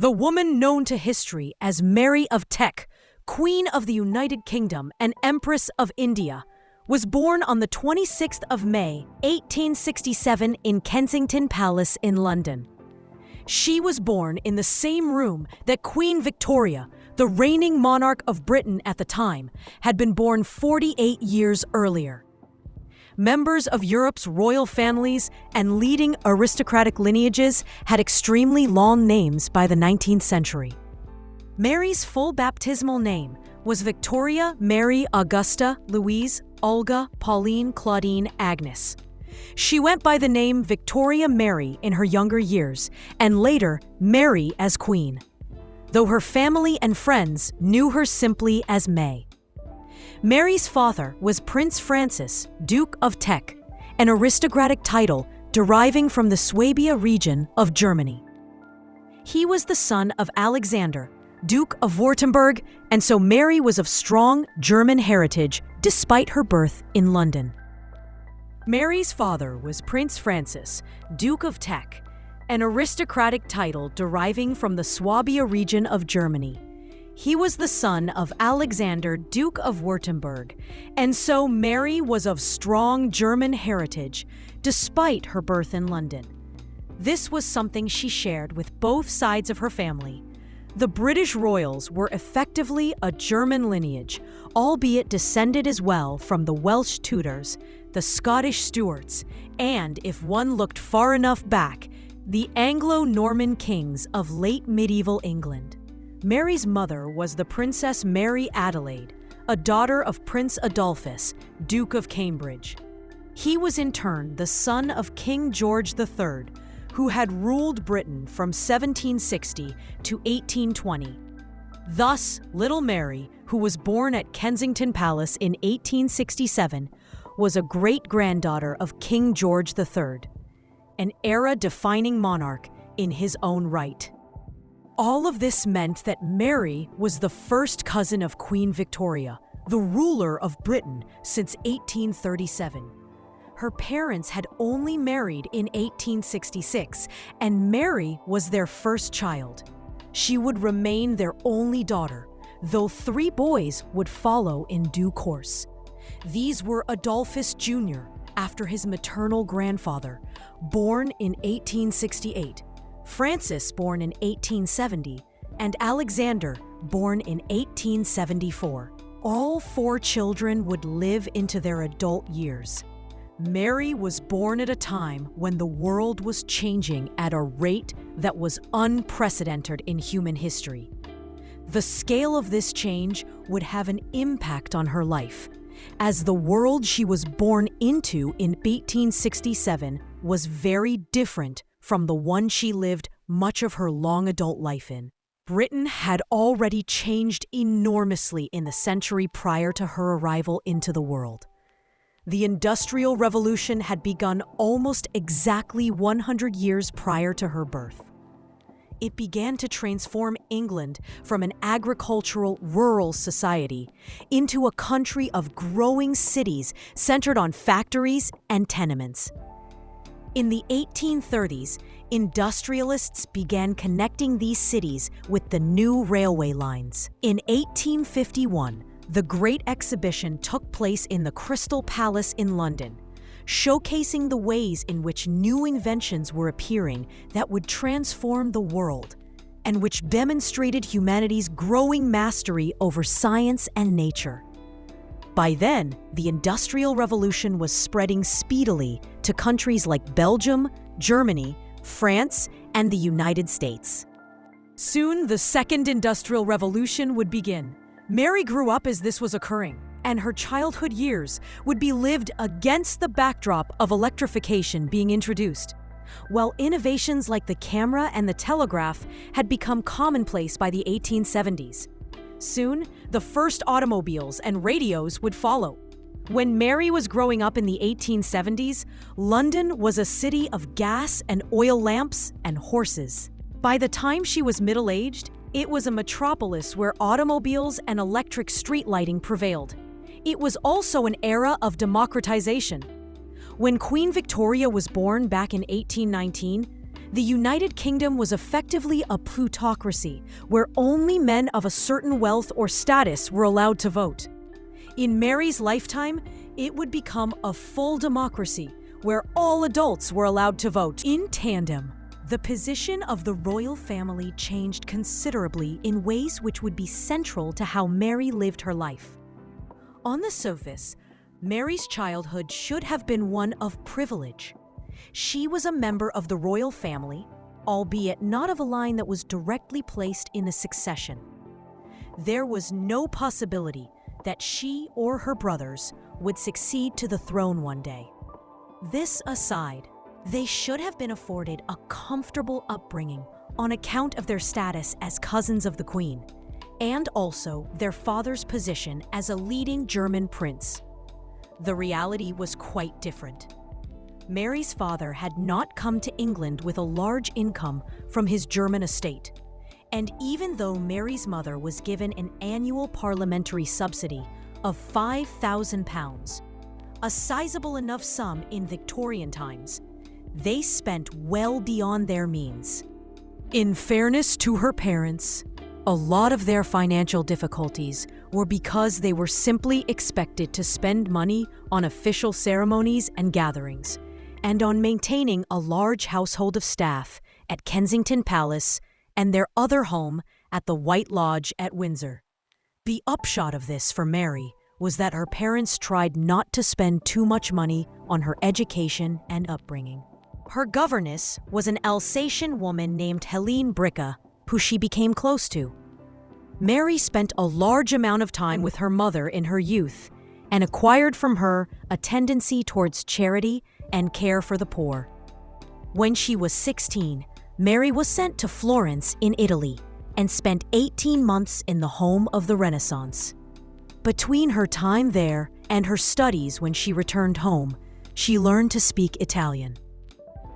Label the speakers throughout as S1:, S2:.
S1: The woman known to history as Mary of Teck, Queen of the United Kingdom and Empress of India, was born on the 26th of May, 1867 in Kensington Palace in London. She was born in the same room that Queen Victoria, the reigning monarch of Britain at the time, had been born 48 years earlier. Members of Europe's royal families and leading aristocratic lineages had extremely long names by the 19th century. Mary's full baptismal name was Victoria Mary Augusta Louise Olga Pauline Claudine Agnes. She went by the name Victoria Mary in her younger years, and later Mary as Queen, though her family and friends knew her simply as May. Mary's father was Prince Francis, Duke of Teck, an aristocratic title deriving from the Swabia region of Germany. He was the son of Alexander, Duke of Württemberg, and so Mary was of strong German heritage despite her birth in London. Mary's father was Prince Francis, Duke of Teck, an aristocratic title deriving from the Swabia region of Germany. He was the son of Alexander, Duke of Württemberg, and so Mary was of strong German heritage, despite her birth in London. This was something she shared with both sides of her family. The British royals were effectively a German lineage, albeit descended as well from the Welsh Tudors, the Scottish Stuarts, and, if one looked far enough back, the Anglo-Norman kings of late medieval England. Mary's mother was the Princess Mary Adelaide, a daughter of Prince Adolphus, Duke of Cambridge. He was in turn the son of King George III, who had ruled Britain from 1760 to 1820. Thus, little Mary, who was born at Kensington Palace in 1867, was a great-granddaughter of King George III, an era-defining monarch in his own right. All of this meant that Mary was the first cousin of Queen Victoria, the ruler of Britain since 1837. Her parents had only married in 1866, and Mary was their first child. She would remain their only daughter, though 3 boys would follow in due course. These were Adolphus Jr., after his maternal grandfather, born in 1868, Francis, born in 1870, and Alexander, born in 1874. All 4 children would live into their adult years. Mary was born at a time when the world was changing at a rate that was unprecedented in human history. The scale of this change would have an impact on her life, as the world she was born into in 1867 was very different from the one she lived much of her long adult life in. Britain had already changed enormously in the century prior to her arrival into the world. The Industrial Revolution had begun almost exactly 100 years prior to her birth. It began to transform England from an agricultural, rural society into a country of growing cities centered on factories and tenements. In the 1830s, industrialists began connecting these cities with the new railway lines. In 1851, the Great Exhibition took place in the Crystal Palace in London, showcasing the ways in which new inventions were appearing that would transform the world, and which demonstrated humanity's growing mastery over science and nature. By then, the Industrial Revolution was spreading speedily to countries like Belgium, Germany, France, and the United States. Soon, the Second Industrial Revolution would begin. Mary grew up as this was occurring, and her childhood years would be lived against the backdrop of electrification being introduced. While innovations like the camera and the telegraph had become commonplace by the 1870s. Soon, the first automobiles and radios would follow. When Mary was growing up in the 1870s, London was a city of gas and oil lamps and horses. By the time she was middle-aged, it was a metropolis where automobiles and electric street lighting prevailed. It was also an era of democratization. When Queen Victoria was born back in 1819, The United Kingdom was effectively a plutocracy where only men of a certain wealth or status were allowed to vote. In Mary's lifetime, it would become a full democracy where all adults were allowed to vote. In tandem, the position of the royal family changed considerably in ways which would be central to how Mary lived her life. On the surface, Mary's childhood should have been one of privilege. She was a member of the royal family, albeit not of a line that was directly placed in the succession. There was no possibility that she or her brothers would succeed to the throne one day. This aside, they should have been afforded a comfortable upbringing on account of their status as cousins of the Queen, and also their father's position as a leading German prince. The reality was quite different. Mary's father had not come to England with a large income from his German estate, and even though Mary's mother was given an annual parliamentary subsidy of £5,000, a sizable enough sum in Victorian times, they spent well beyond their means. In fairness to her parents, a lot of their financial difficulties were because they were simply expected to spend money on official ceremonies and gatherings, and on maintaining a large household of staff at Kensington Palace and their other home at the White Lodge at Windsor. The upshot of this for Mary was that her parents tried not to spend too much money on her education and upbringing. Her governess was an Alsatian woman named Helene Bricke, who she became close to. Mary spent a large amount of time with her mother in her youth and acquired from her a tendency towards charity and care for the poor. When she was 16, Mary was sent to Florence in Italy and spent 18 months in the home of the Renaissance. Between her time there and her studies when she returned home, she learned to speak Italian,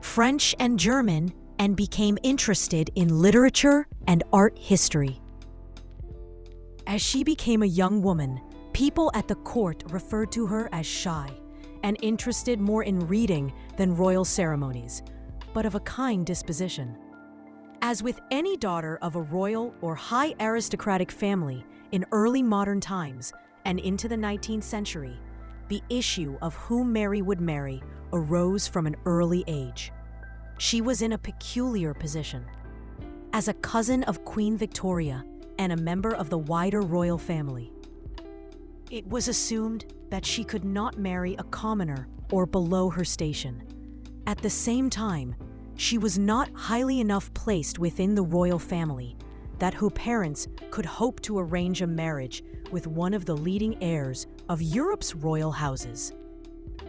S1: French, and German, and became interested in literature and art history. As she became a young woman, people at the court referred to her as shy and interested more in reading than royal ceremonies, but of a kind disposition. As with any daughter of a royal or high aristocratic family in early modern times and into the 19th century, the issue of whom Mary would marry arose from an early age. She was in a peculiar position. As a cousin of Queen Victoria and a member of the wider royal family, it was assumed that she could not marry a commoner or below her station. At the same time, she was not highly enough placed within the royal family that her parents could hope to arrange a marriage with one of the leading heirs of Europe's royal houses.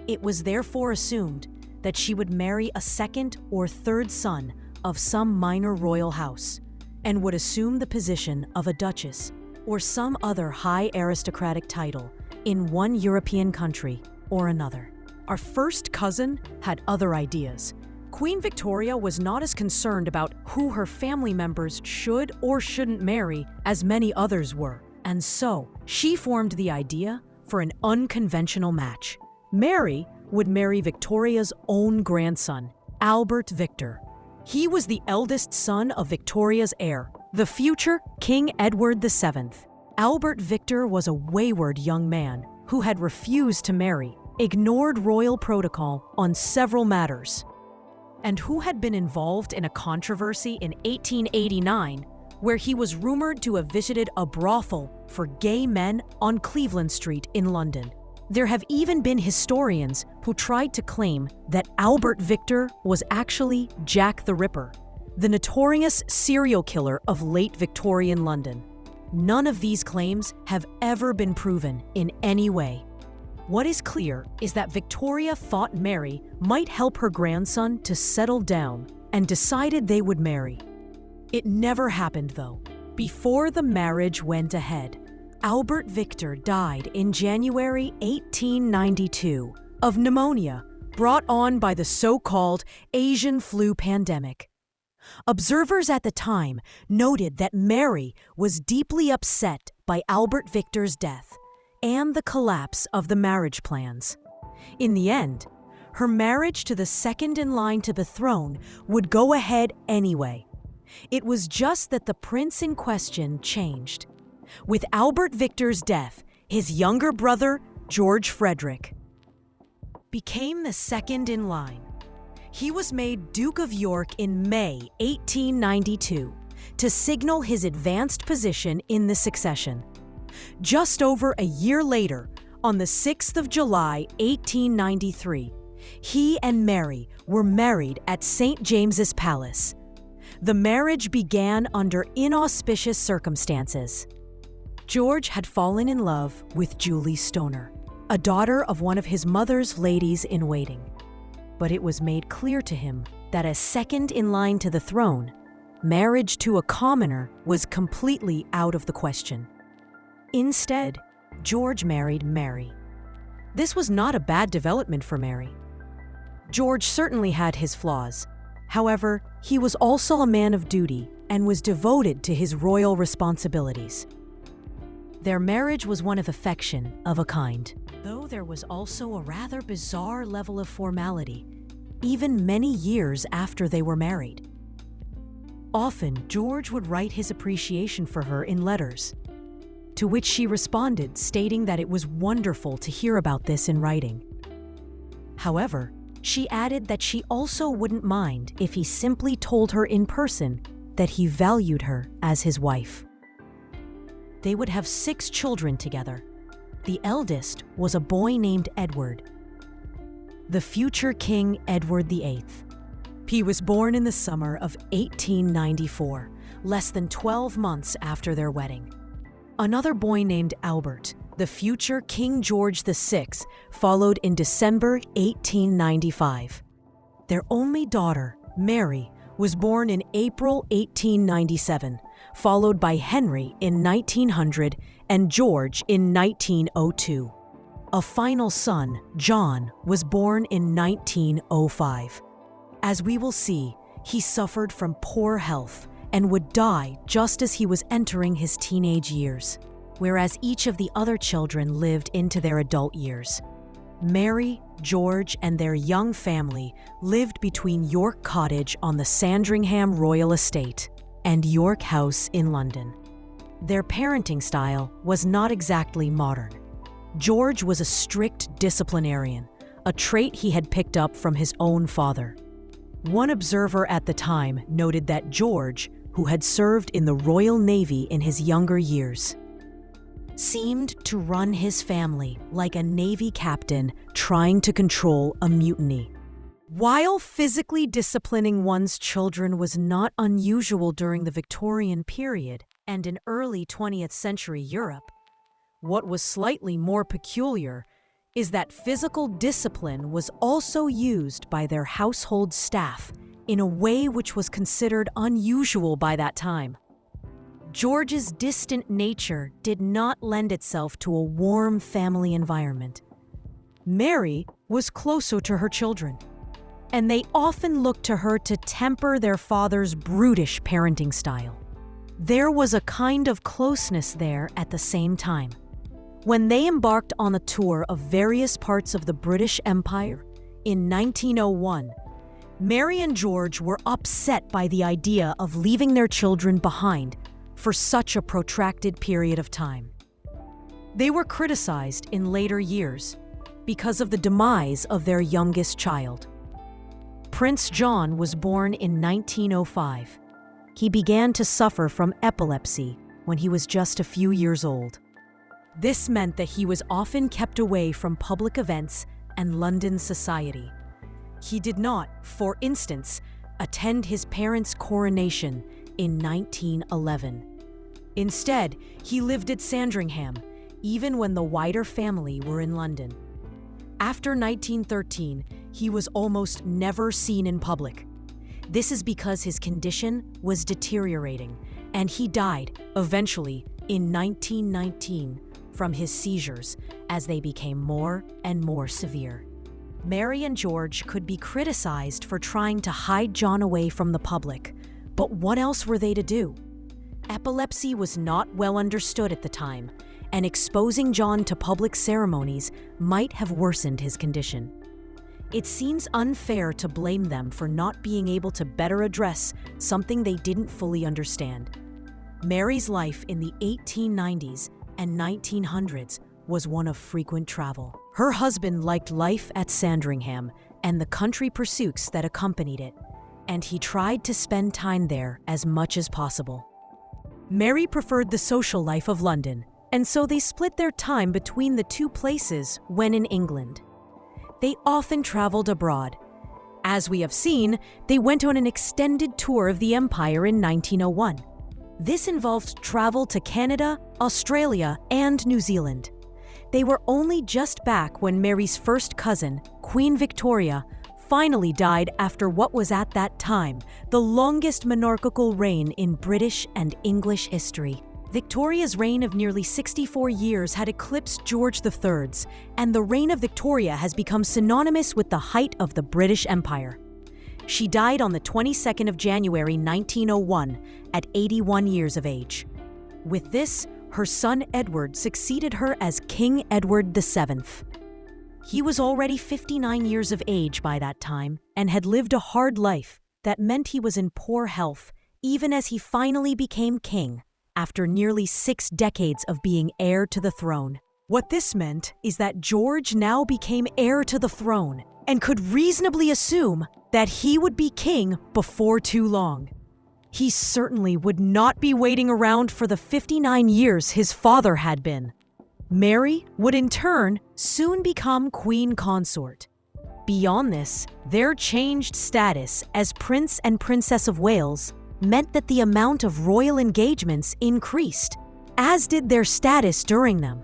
S1: It was therefore assumed that she would marry a second or third son of some minor royal house and would assume the position of a duchess or some other high aristocratic title in one European country or another. Our first cousin had other ideas. Queen Victoria was not as concerned about who her family members should or shouldn't marry as many others were, and so she formed the idea for an unconventional match. Mary would marry Victoria's own grandson, Albert Victor. He was the eldest son of Victoria's heir, the future King Edward VII. Albert Victor was a wayward young man who had refused to marry, ignored royal protocol on several matters, and who had been involved in a controversy in 1889 where he was rumored to have visited a brothel for gay men on Cleveland Street in London. There have even been historians who tried to claim that Albert Victor was actually Jack the Ripper, the notorious serial killer of late Victorian London. None of these claims have ever been proven in any way. What is clear is that Victoria thought Mary might help her grandson to settle down and decided they would marry. It never happened, though. Before the marriage went ahead, Albert Victor died in January 1892 of pneumonia brought on by the so-called Asian flu pandemic. Observers at the time noted that Mary was deeply upset by Albert Victor's death and the collapse of the marriage plans. In the end, her marriage to the second in line to the throne would go ahead anyway. It was just that the prince in question changed. With Albert Victor's death, his younger brother, George Frederick, became the second in line. He was made Duke of York in May 1892 to signal his advanced position in the succession. Just over a year later, on the 6th of July 1893, he and Mary were married at St. James's Palace. The marriage began under inauspicious circumstances. George had fallen in love with Julie Stoner, a daughter of one of his mother's ladies-in-waiting. But it was made clear to him that as second in line to the throne, marriage to a commoner was completely out of the question. Instead, George married Mary. This was not a bad development for Mary. George certainly had his flaws. However, he was also a man of duty and was devoted to his royal responsibilities. Their marriage was one of affection of a kind, though there was also a rather bizarre level of formality, even many years after they were married. Often, George would write his appreciation for her in letters, to which she responded, stating that it was wonderful to hear about this in writing. However, she added that she also wouldn't mind if he simply told her in person that he valued her as his wife. They would have 6 children together. The eldest was a boy named Edward, the future King Edward VIII. He was born in the summer of 1894, less than 12 months after their wedding. Another boy named Albert, the future King George VI, followed in December 1895. Their only daughter, Mary, was born in April 1897, followed by Henry in 1900 and George in 1902. A final son, John, was born in 1905. As we will see, he suffered from poor health and would die just as he was entering his teenage years, whereas each of the other children lived into their adult years. Mary, George, and their young family lived between York Cottage on the Sandringham Royal Estate and York House in London. Their parenting style was not exactly modern. George was a strict disciplinarian, a trait he had picked up from his own father. One observer at the time noted that George, who had served in the Royal Navy in his younger years, seemed to run his family like a Navy captain trying to control a mutiny. While physically disciplining one's children was not unusual during the Victorian period and in early 20th century Europe, what was slightly more peculiar is that physical discipline was also used by their household staff in a way which was considered unusual by that time. George's distant nature did not lend itself to a warm family environment. Mary was closer to her children, and they often looked to her to temper their father's brutish parenting style. There was a kind of closeness there at the same time. When they embarked on a tour of various parts of the British Empire in 1901, Mary and George were upset by the idea of leaving their children behind for such a protracted period of time. They were criticized in later years because of the demise of their youngest child. Prince John was born in 1905. He began to suffer from epilepsy when he was just a few years old. This meant that he was often kept away from public events and London society. He did not, for instance, attend his parents' coronation in 1911. Instead, he lived at Sandringham, even when the wider family were in London. After 1913, he was almost never seen in public. This is because his condition was deteriorating, and he died, eventually, in 1919 from his seizures as they became more and more severe. Mary and George could be criticized for trying to hide John away from the public, but what else were they to do? Epilepsy was not well understood at the time, and exposing John to public ceremonies might have worsened his condition. It seems unfair to blame them for not being able to better address something they didn't fully understand. Mary's life in the 1890s and 1900s was one of frequent travel. Her husband liked life at Sandringham and the country pursuits that accompanied it, and he tried to spend time there as much as possible. Mary preferred the social life of London, and so they split their time between the two places when in England. They often traveled abroad. As we have seen, they went on an extended tour of the empire in 1901. This involved travel to Canada, Australia, and New Zealand. They were only just back when Mary's first cousin, Queen Victoria, finally died after what was at that time the longest monarchical reign in British and English history. Victoria's reign of nearly 64 years had eclipsed George III's, and the reign of Victoria has become synonymous with the height of the British Empire. She died on the 22nd of January 1901 at 81 years of age. With this, her son Edward succeeded her as King Edward VII. He was already 59 years of age by that time and had lived a hard life that meant he was in poor health even as he finally became king after nearly 6 decades of being heir to the throne. What this meant is that George now became heir to the throne and could reasonably assume that he would be king before too long. He certainly would not be waiting around for the 59 years his father had been. Mary would in turn soon become queen consort. Beyond this, their changed status as Prince and Princess of Wales meant that the amount of royal engagements increased, as did their status during them.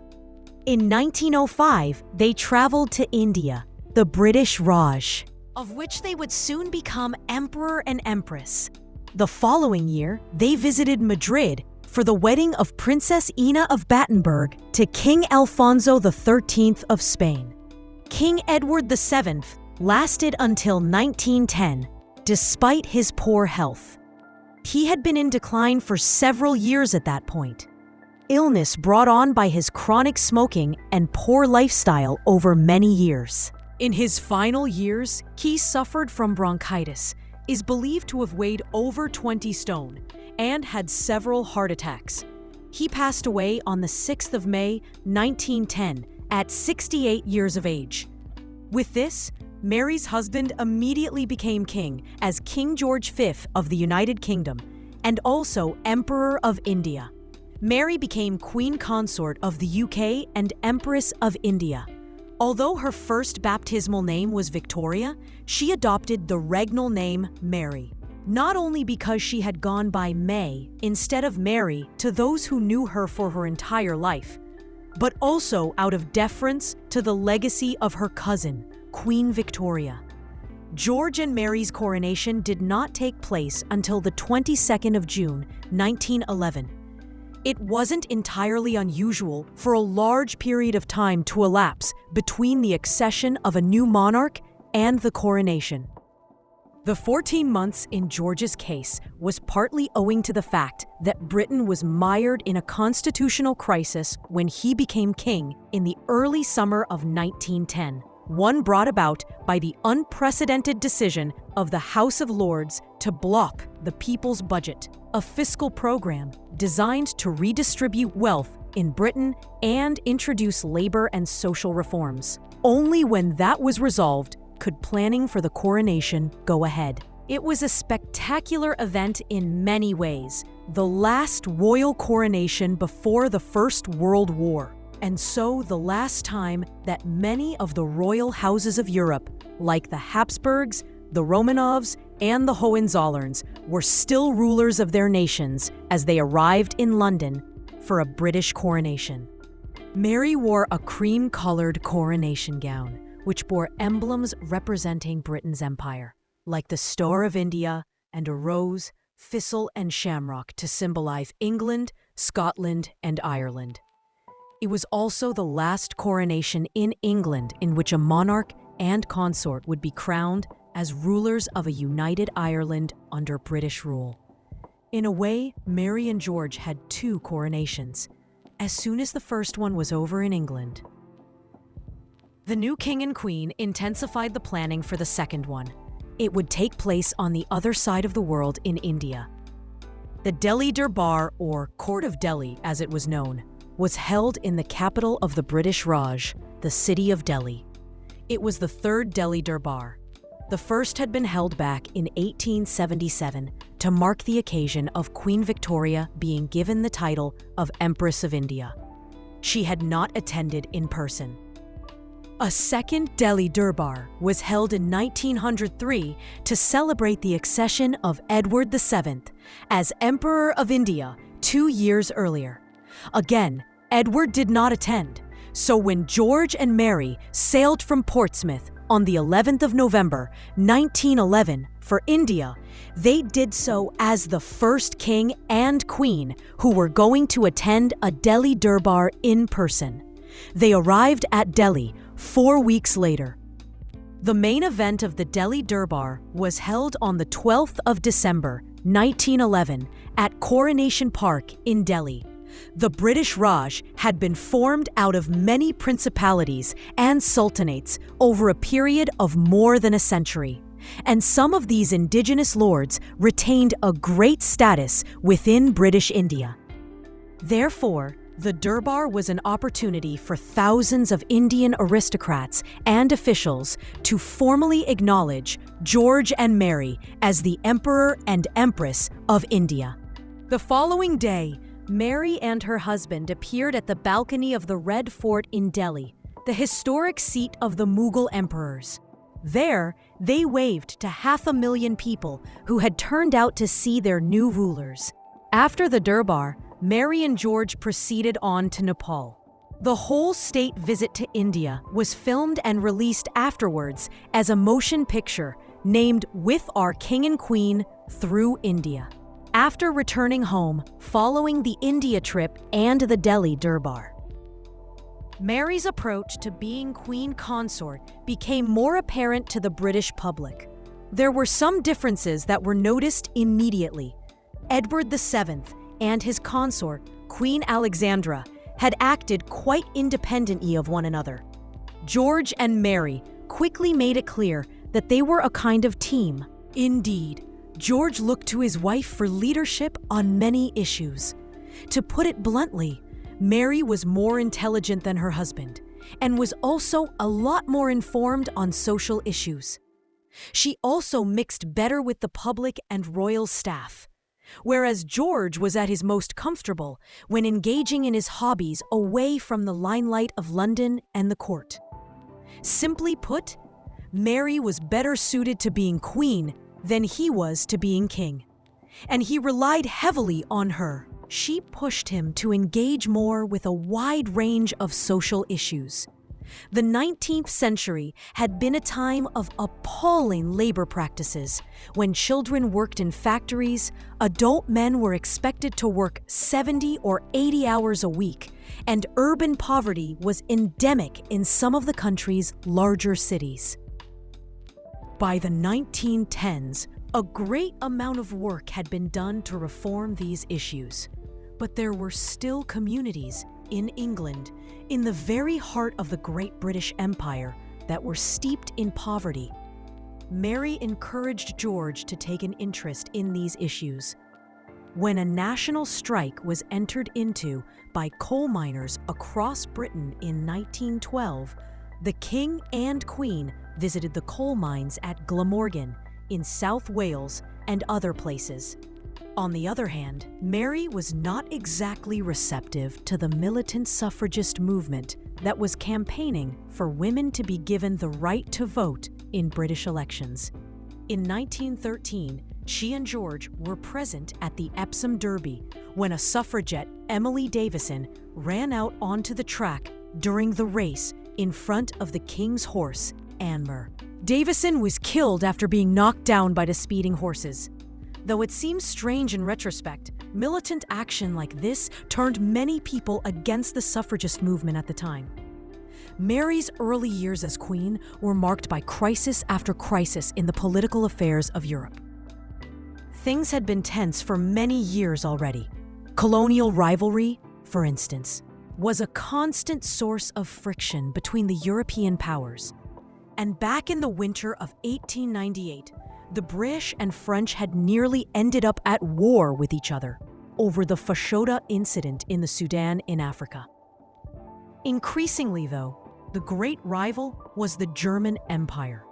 S1: In 1905, they traveled to India, the British Raj, of which they would soon become emperor and empress. The following year, they visited Madrid for the wedding of Princess Ina of Battenberg to King Alfonso XIII of Spain. King Edward VII lasted until 1910, despite his poor health. He had been in decline for several years at that point. Illness brought on by his chronic smoking and poor lifestyle over many years. In his final years, he suffered from bronchitis, is believed to have weighed over 20 stone, and had several heart attacks. He passed away on the 6th of May, 1910, at 68 years of age. With this, Mary's husband immediately became king as King George V of the United Kingdom, and also Emperor of India. Mary became Queen Consort of the UK and Empress of India. Although her first baptismal name was Victoria, she adopted the regnal name Mary, not only because she had gone by May instead of Mary to those who knew her for her entire life, but also out of deference to the legacy of her cousin, Queen Victoria. George and Mary's coronation did not take place until the 22nd of June, 1911. It wasn't entirely unusual for a large period of time to elapse between the accession of a new monarch and the coronation. The 14 months in George's case was partly owing to the fact that Britain was mired in a constitutional crisis when he became king in the early summer of 1910, one brought about by the unprecedented decision of the House of Lords to block the People's Budget, a fiscal program designed to redistribute wealth in Britain and introduce labor and social reforms. Only when that was resolved could planning for the coronation go ahead. It was a spectacular event in many ways, the last royal coronation before the First World War, and so the last time that many of the royal houses of Europe, like the Habsburgs, the Romanovs, and the Hohenzollerns, were still rulers of their nations as they arrived in London for a British coronation. Mary wore a cream-colored coronation gown, which bore emblems representing Britain's empire, like the Star of India and a rose, thistle, and shamrock to symbolize England, Scotland, and Ireland. It was also the last coronation in England in which a monarch and consort would be crowned as rulers of a united Ireland under British rule. In a way, Mary and George had 2 coronations, as soon as the first one was over in England. The new king and queen intensified the planning for the second one. It would take place on the other side of the world in India. The Delhi Durbar, or Court of Delhi as it was known, was held in the capital of the British Raj, the city of Delhi. It was the third Delhi Durbar. The first had been held back in 1877 to mark the occasion of Queen Victoria being given the title of Empress of India. She had not attended in person. A second Delhi Durbar was held in 1903 to celebrate the accession of Edward VII as Emperor of India 2 years earlier. Again, Edward did not attend, so when George and Mary sailed from Portsmouth on the 11th of November, 1911, for India, they did so as the first king and queen who were going to attend a Delhi Durbar in person. They arrived at Delhi 4 weeks later. The main event of the Delhi Durbar was held on the 12th of December, 1911, at Coronation Park in Delhi. The British Raj had been formed out of many principalities and sultanates over a period of more than a century, and some of these indigenous lords retained a great status within British India. Therefore, the Durbar was an opportunity for thousands of Indian aristocrats and officials to formally acknowledge George and Mary as the Emperor and Empress of India. The following day, Mary and her husband appeared at the balcony of the Red Fort in Delhi, the historic seat of the Mughal emperors. There, they waved to 500,000 people who had turned out to see their new rulers. After the Durbar, Mary and George proceeded on to Nepal. The whole state visit to India was filmed and released afterwards as a motion picture named With Our King and Queen Through India. After returning home following the India trip and the Delhi Durbar, Mary's approach to being queen consort became more apparent to the British public. There were some differences that were noticed immediately. Edward VII and his consort, Queen Alexandra, had acted quite independently of one another. George and Mary quickly made it clear that they were a kind of team. Indeed, George looked to his wife for leadership on many issues. To put it bluntly, Mary was more intelligent than her husband and was also a lot more informed on social issues. She also mixed better with the public and royal staff, whereas George was at his most comfortable when engaging in his hobbies away from the limelight of London and the court. Simply put, Mary was better suited to being queen than he was to being king, and he relied heavily on her. She pushed him to engage more with a wide range of social issues. The 19th century had been a time of appalling labor practices. When children worked in factories, adult men were expected to work 70 or 80 hours a week, and urban poverty was endemic in some of the country's larger cities. By the 1910s, a great amount of work had been done to reform these issues, but there were still communities in England, in the very heart of the Great British Empire, that were steeped in poverty. Mary encouraged George to take an interest in these issues. When a national strike was entered into by coal miners across Britain in 1912, the King and Queen visited the coal mines at Glamorgan in South Wales and other places. On the other hand, Mary was not exactly receptive to the militant suffragist movement that was campaigning for women to be given the right to vote in British elections. In 1913, she and George were present at the Epsom Derby when a suffragette, Emily Davison, ran out onto the track during the race in front of the King's horse, Anmer. Davison was killed after being knocked down by the speeding horses. Though it seems strange in retrospect, militant action like this turned many people against the suffragist movement at the time. Mary's early years as queen were marked by crisis after crisis in the political affairs of Europe. Things had been tense for many years already. Colonial rivalry, for instance. was a constant source of friction between the European powers. And back in the winter of 1898, the British and French had nearly ended up at war with each other over the Fashoda incident in the Sudan in Africa. Increasingly, though, the great rival was the German Empire,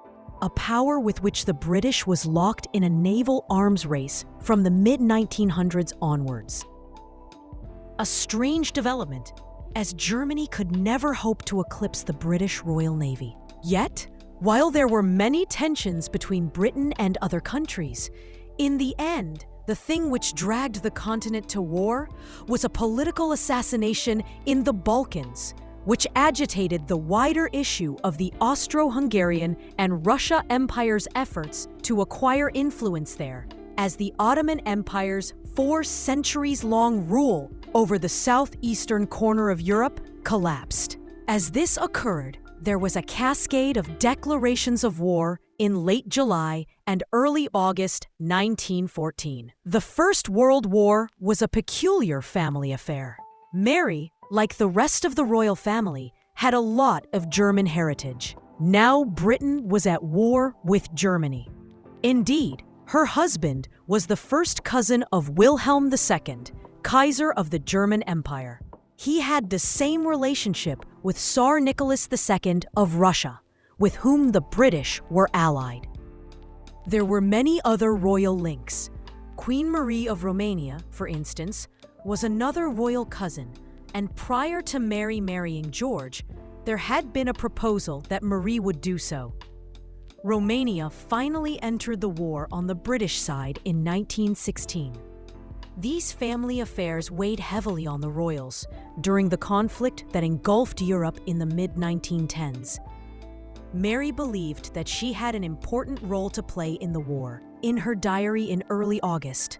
S1: a power with which the British was locked in a naval arms race from the mid-1900s onwards. A strange development, as Germany could never hope to eclipse the British Royal Navy. Yet, while there were many tensions between Britain and other countries, in the end, the thing which dragged the continent to war was a political assassination in the Balkans, which agitated the wider issue of the Austro-Hungarian and Russia Empire's efforts to acquire influence there, as the Ottoman Empire's 4 centuries-long rule over the southeastern corner of Europe collapsed. As this occurred, there was a cascade of declarations of war in late July and early August 1914. The First World War was a peculiar family affair. Mary, like the rest of the royal family, had a lot of German heritage. Now Britain was at war with Germany. Indeed, her husband was the first cousin of Wilhelm II, Kaiser of the German Empire. He had the same relationship with Tsar Nicholas II of Russia, with whom the British were allied. There were many other royal links. Queen Marie of Romania, for instance, was another royal cousin, and prior to Mary marrying George, there had been a proposal that Marie would do so. Romania finally entered the war on the British side in 1916. These family affairs weighed heavily on the royals during the conflict that engulfed Europe in the mid-1910s. Mary believed that she had an important role to play in the war. In her diary in early August,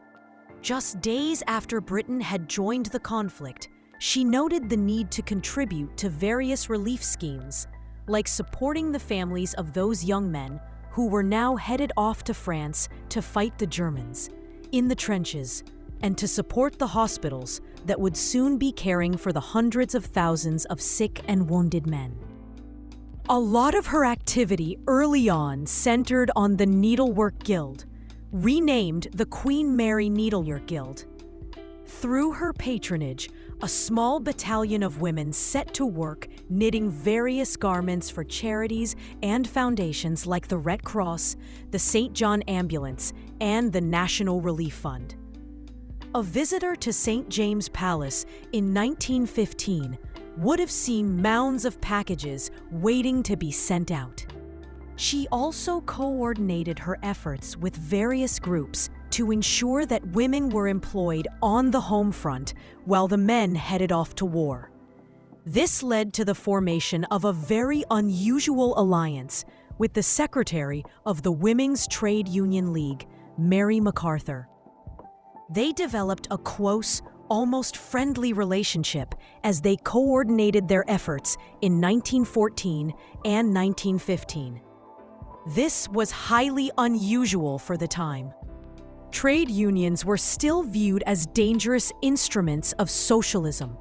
S1: just days after Britain had joined the conflict, she noted the need to contribute to various relief schemes, like supporting the families of those young men who were now headed off to France to fight the Germans in the trenches, and to support the hospitals that would soon be caring for the hundreds of thousands of sick and wounded men. A lot of her activity early on centered on the Needlework Guild, renamed the Queen Mary Needlework Guild. Through her patronage, a small battalion of women set to work knitting various garments for charities and foundations like the Red Cross, the St. John Ambulance, and the National Relief Fund. A visitor to St. James Palace in 1915 would have seen mounds of packages waiting to be sent out. She also coordinated her efforts with various groups to ensure that women were employed on the home front while the men headed off to war. This led to the formation of a very unusual alliance with the secretary of the Women's Trade Union League, Mary MacArthur. They developed a close, almost friendly relationship as they coordinated their efforts in 1914 and 1915. This was highly unusual for the time. Trade unions were still viewed as dangerous instruments of socialism,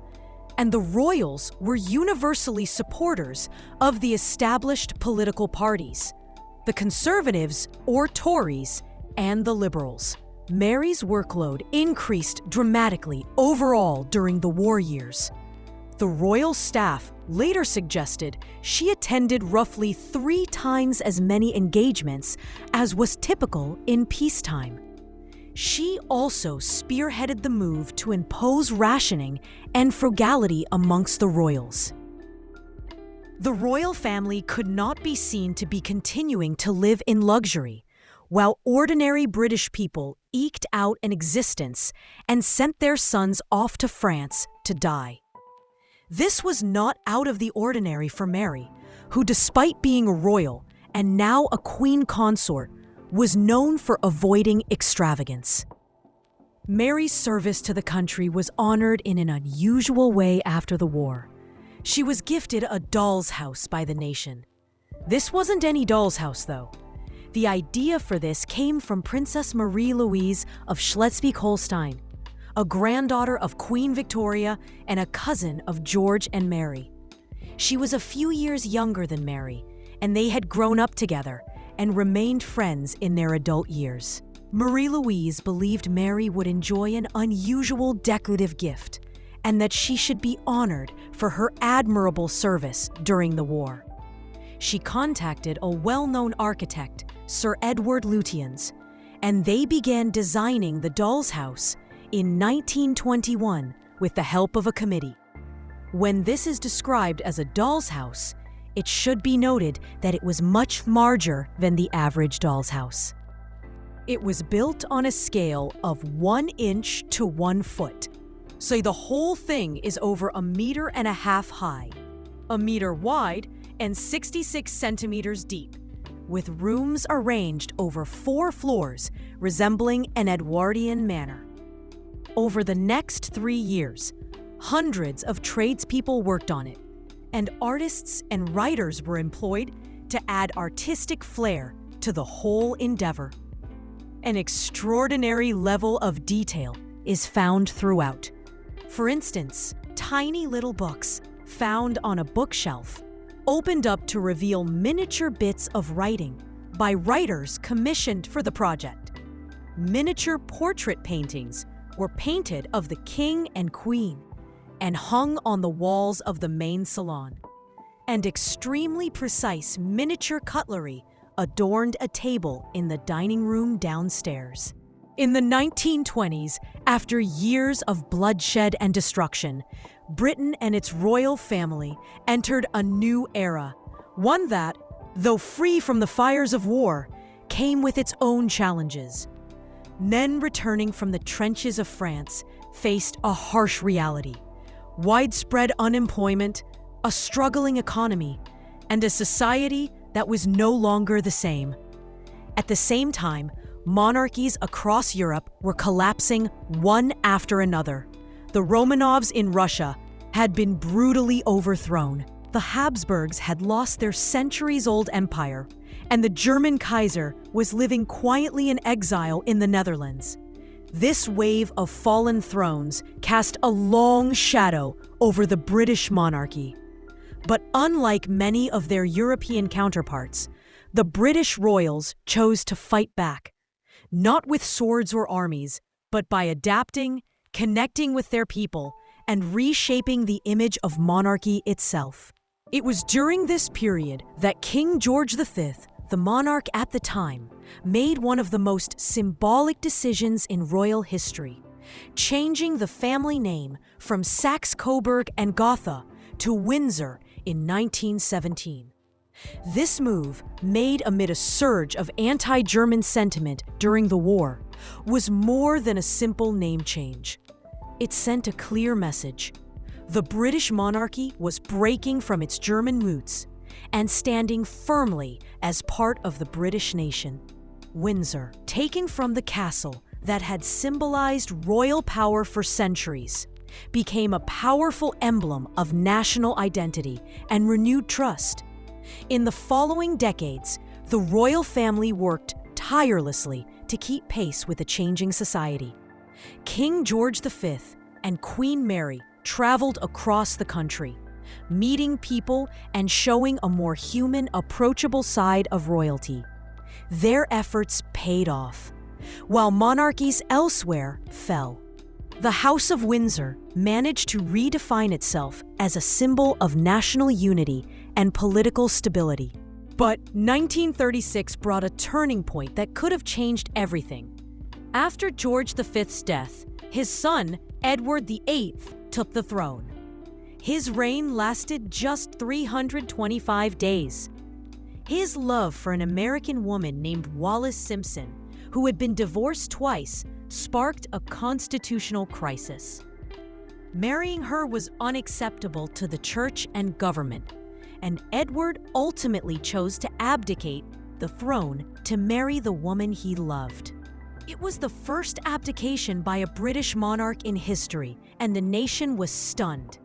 S1: and the royals were universally supporters of the established political parties, the Conservatives or Tories, and the Liberals. Mary's workload increased dramatically overall during the war years. The royal staff later suggested she attended roughly 3 times as many engagements as was typical in peacetime. She also spearheaded the move to impose rationing and frugality amongst the royals. The royal family could not be seen to be continuing to live in luxury, while ordinary British people eked out an existence and sent their sons off to France to die. This was not out of the ordinary for Mary, who, despite being a royal and now a queen consort, was known for avoiding extravagance. Mary's service to the country was honored in an unusual way after the war. She was gifted a doll's house by the nation. This wasn't any doll's house, though. The idea for this came from Princess Marie-Louise of Schleswig-Holstein, a granddaughter of Queen Victoria and a cousin of George and Mary. She was a few years younger than Mary, and they had grown up together and remained friends in their adult years. Marie-Louise believed Mary would enjoy an unusual decorative gift and that she should be honored for her admirable service during the war. She contacted a well-known architect, Sir Edward Lutyens, and they began designing the doll's house in 1921 with the help of a committee. When this is described as a doll's house, it should be noted that it was much larger than the average doll's house. It was built on a scale of 1 inch to 1 foot, so the whole thing is over 1.5 meters high, 1 meter wide, and 66 centimeters deep, with rooms arranged over 4 floors resembling an Edwardian manor. Over the next 3 years, hundreds of tradespeople worked on it, and artists and writers were employed to add artistic flair to the whole endeavor. An extraordinary level of detail is found throughout. For instance, tiny little books found on a bookshelf opened up to reveal miniature bits of writing by writers commissioned for the project. Miniature portrait paintings were painted of the king and queen and hung on the walls of the main salon, and extremely precise miniature cutlery adorned a table in the dining room downstairs. In the 1920s, after years of bloodshed and destruction, Britain and its royal family entered a new era, one that, though free from the fires of war, came with its own challenges. Men returning from the trenches of France faced a harsh reality: widespread unemployment, a struggling economy, and a society that was no longer the same. At the same time, monarchies across Europe were collapsing one after another. The Romanovs in Russia had been brutally overthrown. The Habsburgs had lost their centuries-old empire, and the German Kaiser was living quietly in exile in the Netherlands. This wave of fallen thrones cast a long shadow over the British monarchy. But unlike many of their European counterparts, the British royals chose to fight back, not with swords or armies, but by adapting, connecting with their people, and reshaping the image of monarchy itself. It was during this period that King George V, the monarch at the time, made one of the most symbolic decisions in royal history, changing the family name from Saxe-Coburg and Gotha to Windsor in 1917. This move, made amid a surge of anti-German sentiment during the war, was more than a simple name change. It sent a clear message. The British monarchy was breaking from its German roots and standing firmly as part of the British nation. Windsor, taken from the castle that had symbolized royal power for centuries, became a powerful emblem of national identity and renewed trust. In the following decades, the royal family worked tirelessly to keep pace with a changing society. King George V and Queen Mary traveled across the country, meeting people and showing a more human, approachable side of royalty. Their efforts paid off, while monarchies elsewhere fell. The House of Windsor managed to redefine itself as a symbol of national unity and political stability. But 1936 brought a turning point that could have changed everything. After George V's death, his son, Edward VIII, took the throne. His reign lasted just 325 days. His love for an American woman named Wallis Simpson, who had been divorced twice, sparked a constitutional crisis. Marrying her was unacceptable to the church and government, and Edward ultimately chose to abdicate the throne to marry the woman he loved. It was the first abdication by a British monarch in history, and the nation was stunned.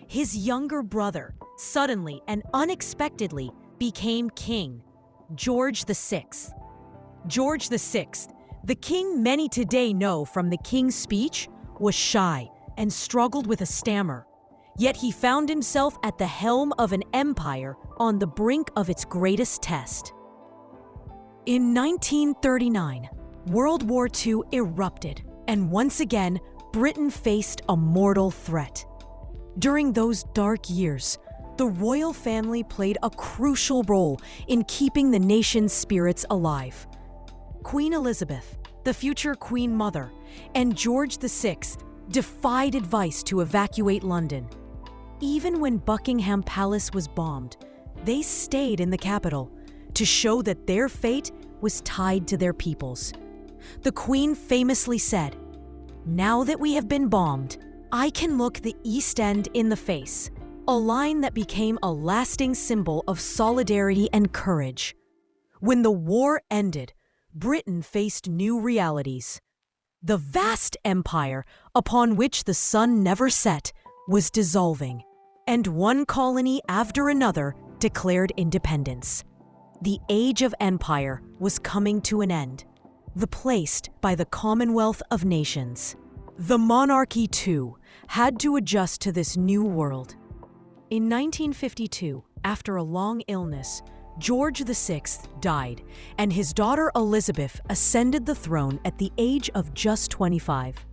S1: His younger brother suddenly and unexpectedly became king, George VI. George VI, the king many today know from the King's Speech was shy and struggled with a stammer, yet he found himself at the helm of an empire on the brink of its greatest test. In 1939, World War II erupted, and once again, Britain faced a mortal threat. During those dark years, the royal family played a crucial role in keeping the nation's spirits alive. Queen Elizabeth, the future Queen Mother, and George VI defied advice to evacuate London. Even when Buckingham Palace was bombed, they stayed in the capital to show that their fate was tied to their people's. The Queen famously said, "Now that we have been bombed, I can look the East End in the face," a line that became a lasting symbol of solidarity and courage. When the war ended, Britain faced new realities. The vast empire upon which the sun never set was dissolving, and one colony after another declared independence. The age of empire was coming to an end, replaced by the Commonwealth of Nations. The monarchy, too, had to adjust to this new world. In 1952, after a long illness, George VI died, and his daughter Elizabeth ascended the throne at the age of just 25.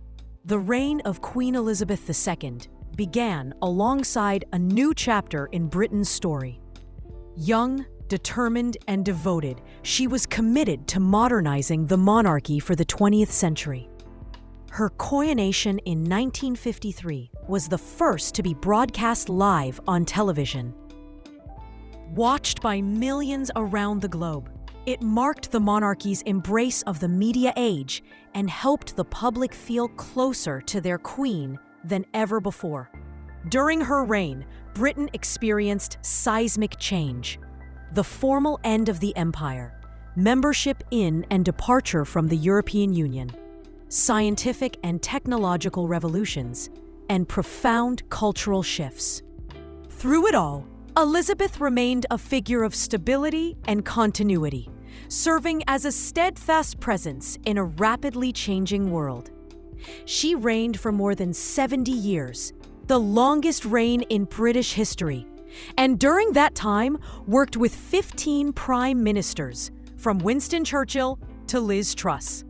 S1: The reign of Queen Elizabeth II began alongside a new chapter in Britain's story. Young, determined, and devoted, she was committed to modernizing the monarchy for the 20th century. Her coronation in 1953 was the first to be broadcast live on television. Watched by millions around the globe, it marked the monarchy's embrace of the media age and helped the public feel closer to their queen than ever before. During her reign, Britain experienced seismic change. The formal end of the empire, membership in and departure from the European Union, scientific and technological revolutions, and profound cultural shifts. Through it all, Elizabeth remained a figure of stability and continuity, serving as a steadfast presence in a rapidly changing world. She reigned for more than 70 years, the longest reign in British history, and during that time worked with 15 prime ministers, from Winston Churchill to Liz Truss.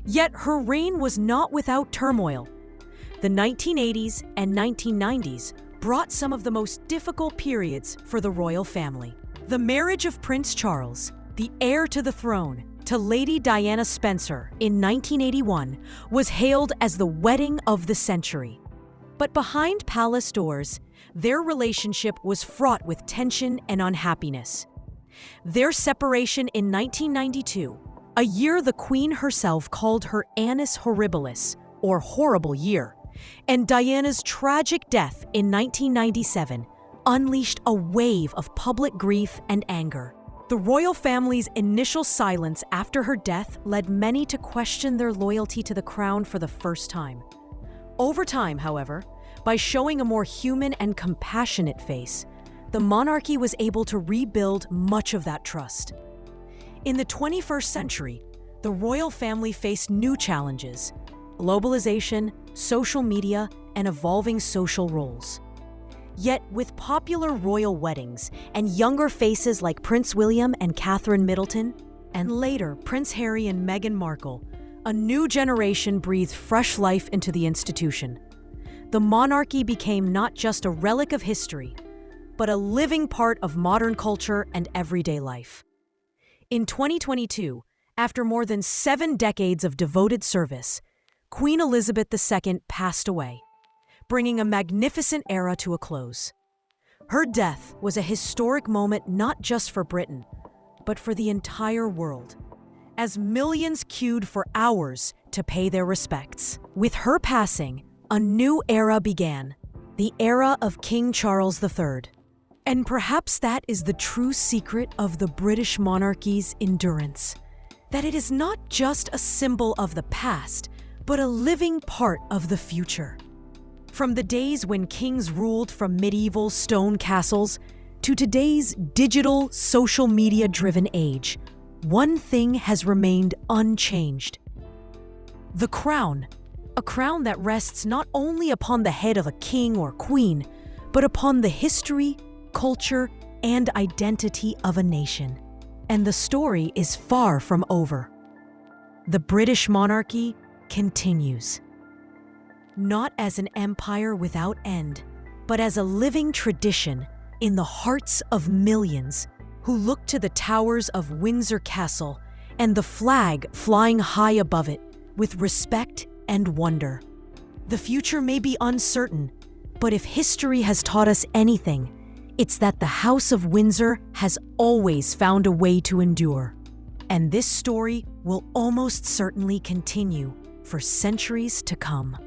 S1: Yet her reign was not without turmoil. The 1980s and 1990s brought some of the most difficult periods for the royal family. The marriage of Prince Charles, the heir to the throne, to Lady Diana Spencer in 1981 was hailed as the wedding of the century. But behind palace doors, their relationship was fraught with tension and unhappiness. Their separation in 1992, a year the Queen herself called her Annus Horribilis, or horrible year, and Diana's tragic death in 1997 unleashed a wave of public grief and anger. The royal family's initial silence after her death led many to question their loyalty to the crown for the first time. Over time, however, by showing a more human and compassionate face, the monarchy was able to rebuild much of that trust. In the 21st century, the royal family faced new challenges: globalization, social media, and evolving social roles. Yet, with popular royal weddings and younger faces like Prince William and Catherine Middleton, and later Prince Harry and Meghan Markle, a new generation breathed fresh life into the institution. The monarchy became not just a relic of history, but a living part of modern culture and everyday life. In 2022, after more than 7 decades of devoted service, Queen Elizabeth II passed away, bringing a magnificent era to a close. Her death was a historic moment not just for Britain, but for the entire world, as millions queued for hours to pay their respects. With her passing, a new era began, the era of King Charles III. And perhaps that is the true secret of the British monarchy's endurance, that it is not just a symbol of the past, but a living part of the future. From the days when kings ruled from medieval stone castles to today's digital, social media-driven age, one thing has remained unchanged: the crown, A crown that rests not only upon the head of a king or queen, but upon the history, culture, and identity of a nation. And the story is far from over. The British monarchy continues. Not as an empire without end, but as a living tradition in the hearts of millions who look to the towers of Windsor Castle and the flag flying high above it with respect and wonder. The future may be uncertain, but if history has taught us anything, it's that the House of Windsor has always found a way to endure. And this story will almost certainly continue for centuries to come.